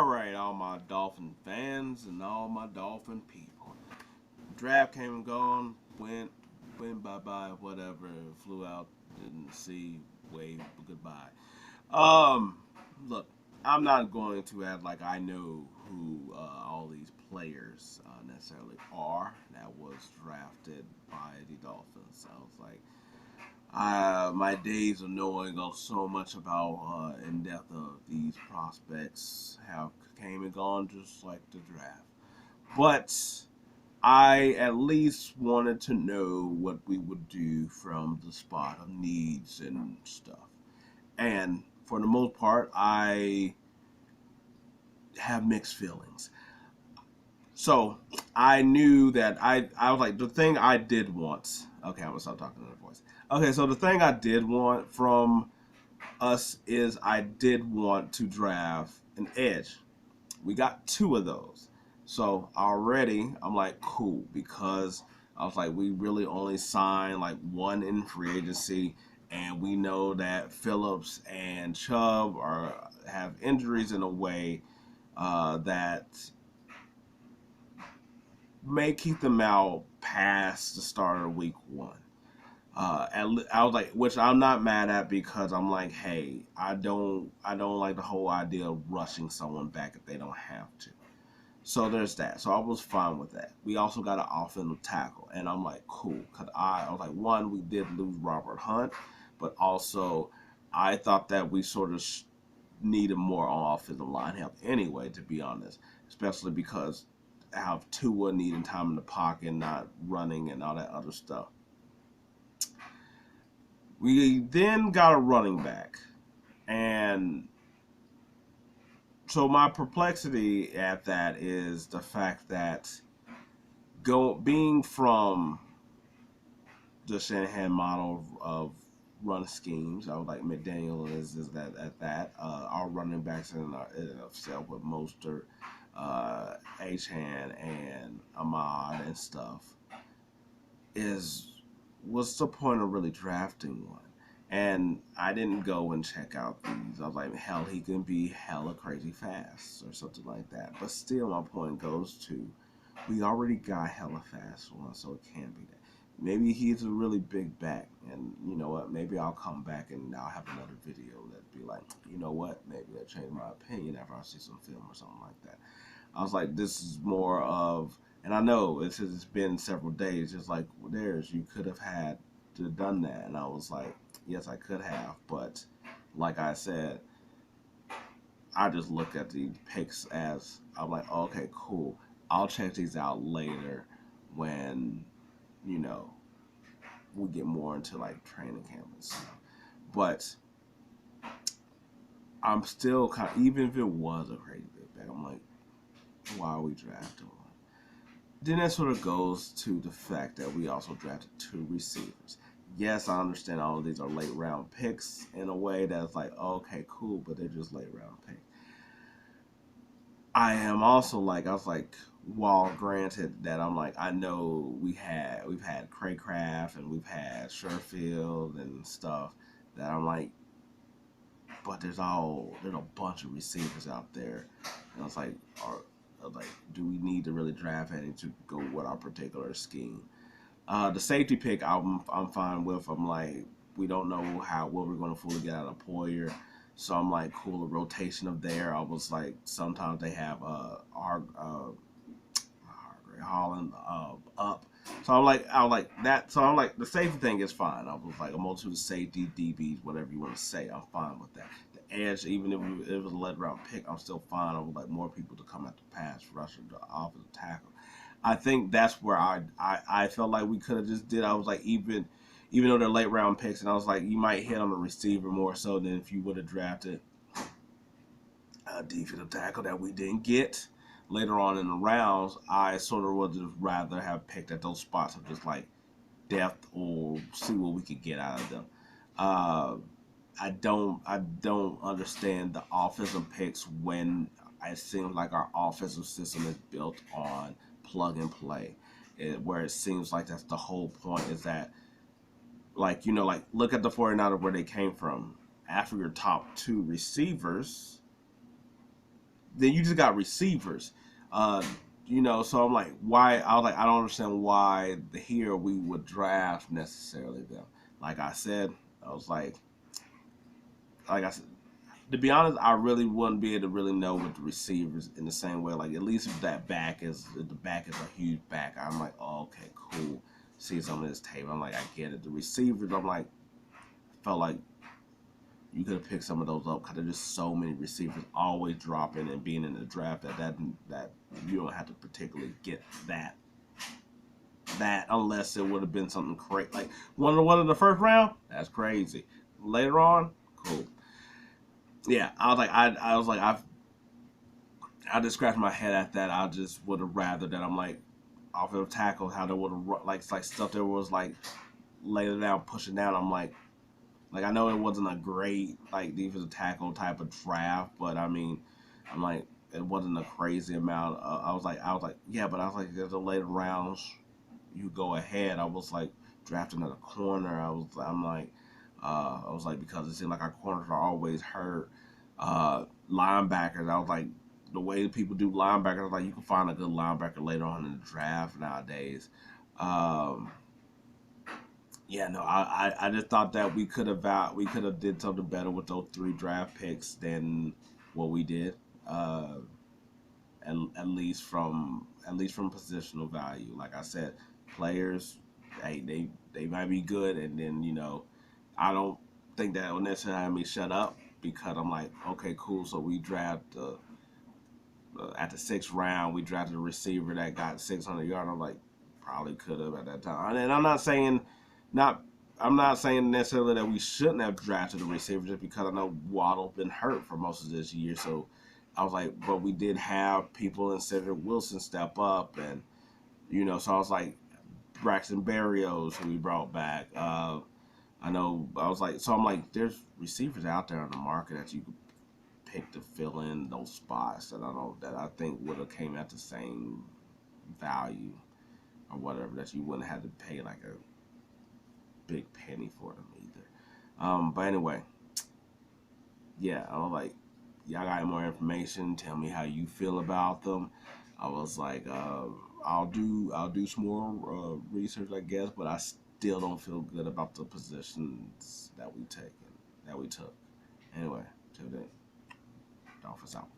Alright, all my Dolphin fans and all my Dolphin people. Draft came and gone, went bye bye, whatever, flew out, didn't see, wave goodbye. Um, Look, I'm not going to act like I know who all these players necessarily are that was drafted by the Dolphins. I was like, my days of knowing so much about in depth of these prospects have came and gone just like the draft. But I at least wanted to know what we would do from the spot of needs and stuff. And for the most part, I have mixed feelings. So I knew that I was like the thing I did want. Okay, I'm gonna stop talking in the voice. Okay, so the thing I did want from us is I did want to draft an edge. We got two of those. So already I'm like cool because I was like we really only signed like one in free agency and we know that Phillips and Chubb are have injuries in a way that may keep them out past the start of week one. I was like, which I'm not mad at because I'm like, hey, I don't like the whole idea of rushing someone back if they don't have to. So there's that. So I was fine with that. We also got an offensive tackle, and I'm like, cool. Cause I was like, one, we did lose Robert Hunt, but also I thought that we sort of needed more on offensive line help anyway, to be honest, especially because I have Tua needing time in the pocket, not running and all that other stuff. We then got a running back, and so my perplexity at that is the fact that being from the Shanahan model of run schemes, I was like McDaniel is that at that our running backs in itself with Mostert, Achan, and Ahmad and stuff is what's the point of really drafting one? And I didn't go and check out these. I was like, hell, he can be hella crazy fast or something like that. But still, my point goes to we already got hella fast one, so it can't be that. Maybe he's a really big back, and you know what? Maybe I'll come back and I'll have another video that be like, you know what? Maybe that changed my opinion after I see some film or something like that. I was like, this is more of, and I know it's been several days, just like theirs. You could have had to done that, and I was like, yes, I could have, but like I said, I just look at the picks as I'm like, oh, okay, cool. I'll check these out later when you know we get more into like training camp and stuff. But I'm still kind of, even if it was a crazy big bag, I'm like, why are we drafting one? Then that sort of goes to the fact that we also drafted two receivers. Yes, I understand all of these are late round picks in a way that's like, okay, cool, but they're just late round picks. I was like, while granted that I'm like, I know we've had Craycraft and we've had Sherfield and stuff that I'm like, but there's a bunch of receivers out there, and I was like, are like, do we need to really draft any to go with our particular scheme? The safety pick, I'm fine with. I'm like, we don't know what we're going to fully get out of Poyer, so I'm like, cool. A rotation of there. I was like, sometimes they have Holland up. So I'm like that. So I'm like, the safety thing is fine. I was like, a multitude of safety, DBs, whatever you want to say. I'm fine with that. The edge, even if it was a late round pick, I'm still fine. I would like more people to come at the pass rusher, the offensive tackle. I think that's where I felt like we could have just did. I was like, even though they're late round picks, and I was like, you might hit on the receiver more so than if you would have drafted a defensive tackle that we didn't get later on in the rounds. I sort of would have rather have picked at those spots of just like depth or see what we could get out of them. Uh, I don't understand the offensive picks when it seems like our offensive system is built on plug and play, where it seems like that's the whole point is that like like look at the 49ers where they came from. After your top two receivers, then you just got receivers. Uh, so I'm like, why? I was like, I don't understand why here we would draft necessarily them. Like I said, I was like I said, to be honest, I really wouldn't be able to really know with the receivers in the same way. Like at least if the back is a huge back, I'm like, oh, okay, cool. See some of this tape. I'm like, I get it. The receivers, I'm like, felt like you could have picked some of those up because there's just so many receivers always dropping and being in the draft that you don't have to particularly get that unless it would have been something crazy like one of the first round. That's crazy. Later on, cool. Yeah, I was like I just scratched my head at that. I just would have rather that I'm like offensive tackle how they would have like stuff that was like laying down pushing down. I'm like I know it wasn't a great like defensive tackle type of draft, but I mean, I'm like it wasn't a crazy amount. I was like yeah, but I was like there's the later rounds you go ahead. I was like drafting at a corner. I was like because it seemed like our corners are always hurt. Linebackers, I was like the way people do linebackers, I was like you can find a good linebacker later on in the draft nowadays. Um, Yeah, no, I just thought that we could have did something better with those three draft picks than what we did. Uh, at least from positional value. Like I said, players, hey, they might be good, and then I don't think that will necessarily have me shut up because I'm like, okay, cool. So we draft at the sixth round, we drafted a receiver that got 600 yards. I'm like, probably could have at that time. And not, I'm not saying necessarily that we shouldn't have drafted a receiver just because I know Waddle's been hurt for most of this year. So I was like, but we did have people in Cedric Wilson step up, and so I was like, Braxton Berrios, who we brought back. I know I was like, so I'm like, there's receivers out there on the market that you could pick to fill in those spots that I think would have came at the same value or whatever that you wouldn't have to pay like a big penny for them either. But anyway, yeah, I was like, y'all got more information. Tell me how you feel about them. I was like, I'll do some more research, I guess, but I still don't feel good about the positions that we took. Anyway, till then, Dolphins out.